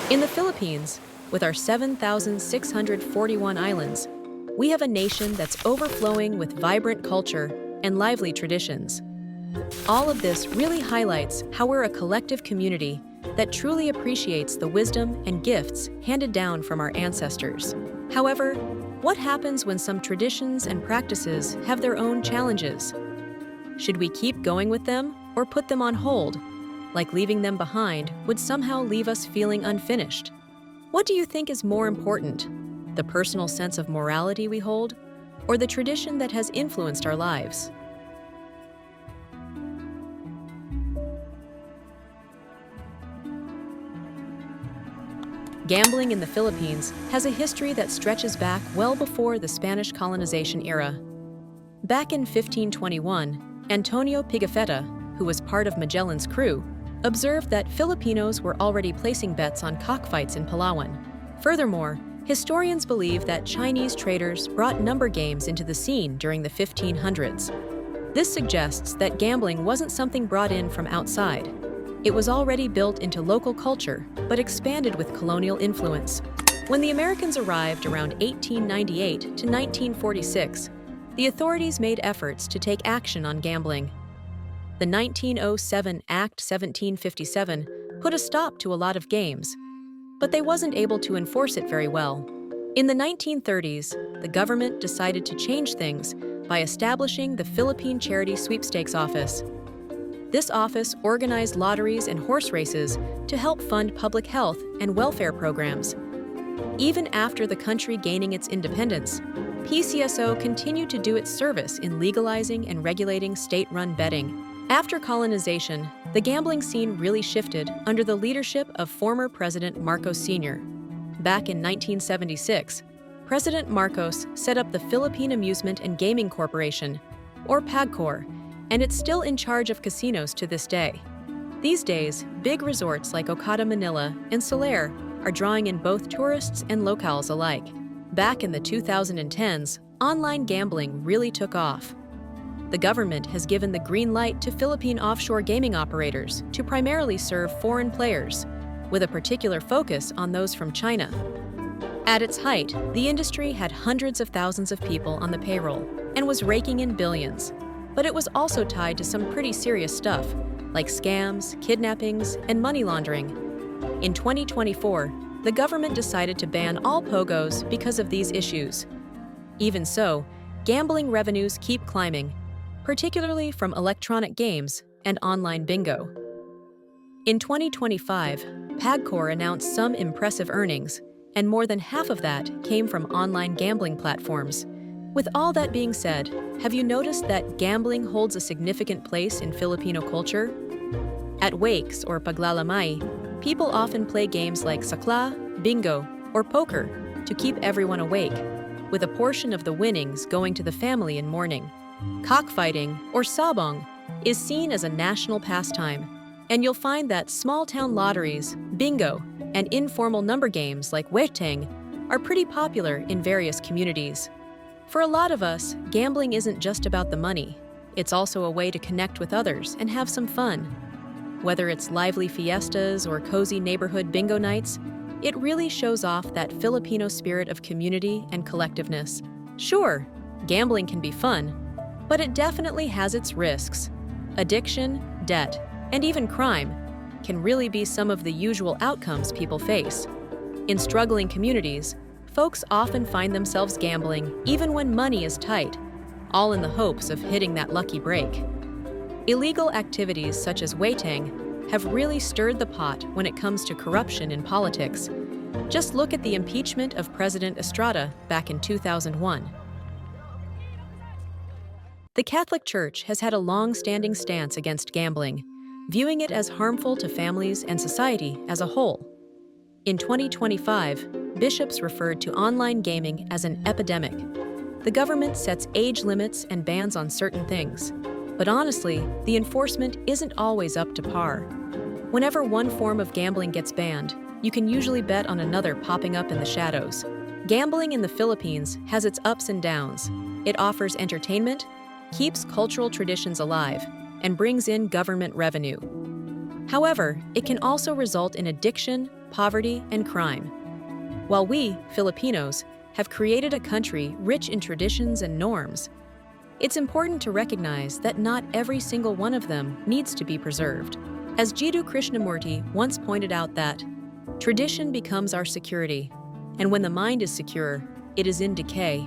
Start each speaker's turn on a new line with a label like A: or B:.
A: In the Philippines, with our 7,641 islands, we have a nation that's overflowing with vibrant culture and lively traditions. All of this really highlights how we're a collective community that truly appreciates the wisdom and gifts handed down from our ancestors. However, what happens when some traditions and practices have their own challenges? Should we keep going with them or put them on hold? Like leaving them behind would somehow leave us feeling unfinished. What do you think is more important? The personal sense of morality we hold, or the tradition that has influenced our lives? Gambling in the Philippines has a history that stretches back well before the Spanish colonization era. Back in 1521, Antonio Pigafetta, who was part of Magellan's crew, observed that Filipinos were already placing bets on cockfights in Palawan. Furthermore, historians believe that Chinese traders brought number games into the scene during the 1500s. This suggests that gambling wasn't something brought in from outside. It was already built into local culture, but expanded with colonial influence. When the Americans arrived around 1898 to 1946, the authorities made efforts to take action on gambling. The 1907 Act 1757 put a stop to a lot of games, but they wasn't able to enforce it very well. In the 1930s, the government decided to change things by establishing the Philippine Charity Sweepstakes Office. This office organized lotteries and horse races to help fund public health and welfare programs. Even after the country gaining its independence, PCSO continued to do its service in legalizing and regulating state-run betting. After colonization, the gambling scene really shifted under the leadership of former President Marcos Sr. Back in 1976, President Marcos set up the Philippine Amusement and Gaming Corporation, or PAGCOR, and it's still in charge of casinos to this day. These days, big resorts like Okada Manila and Soler are drawing in both tourists and locals alike. Back in the 2010s, online gambling really took off. The government has given the green light to Philippine offshore gaming operators to primarily serve foreign players, with a particular focus on those from China. At its height, the industry had hundreds of thousands of people on the payroll and was raking in billions. But it was also tied to some pretty serious stuff, like scams, kidnappings, and money laundering. In 2024, the government decided to ban all POGOs because of these issues. Even so, gambling revenues keep climbing, particularly from electronic games and online bingo. In 2025, PAGCOR announced some impressive earnings, and more than half of that came from online gambling platforms. With all that being said, have you noticed that gambling holds a significant place in Filipino culture? At wakes or paglalamay, people often play games like sakla, bingo, or poker to keep everyone awake, with a portion of the winnings going to the family in mourning. Cockfighting, or sabong, is seen as a national pastime, and you'll find that small-town lotteries, bingo, and informal number games like jueteng are pretty popular in various communities. For a lot of us, gambling isn't just about the money. It's also a way to connect with others and have some fun. Whether it's lively fiestas or cozy neighborhood bingo nights, it really shows off that Filipino spirit of community and collectiveness. Sure, gambling can be fun, but it definitely has its risks. Addiction, debt, and even crime can really be some of the usual outcomes people face. In struggling communities, folks often find themselves gambling even when money is tight, all in the hopes of hitting that lucky break. Illegal activities such as jueteng have really stirred the pot when it comes to corruption in politics. Just look at the impeachment of President Estrada back in 2001. The Catholic Church has had a long-standing stance against gambling, viewing it as harmful to families and society as a whole. In 2025, bishops referred to online gaming as an epidemic. The government sets age limits and bans on certain things. But honestly, the enforcement isn't always up to par. Whenever one form of gambling gets banned, you can usually bet on another popping up in the shadows. Gambling in the Philippines has its ups and downs. It offers entertainment, keeps cultural traditions alive, and brings in government revenue. However, it can also result in addiction, poverty, and crime. While we, Filipinos, have created a country rich in traditions and norms, it's important to recognize that not every single one of them needs to be preserved. As Jiddu Krishnamurti once pointed out that, tradition becomes our security, and when the mind is secure, it is in decay.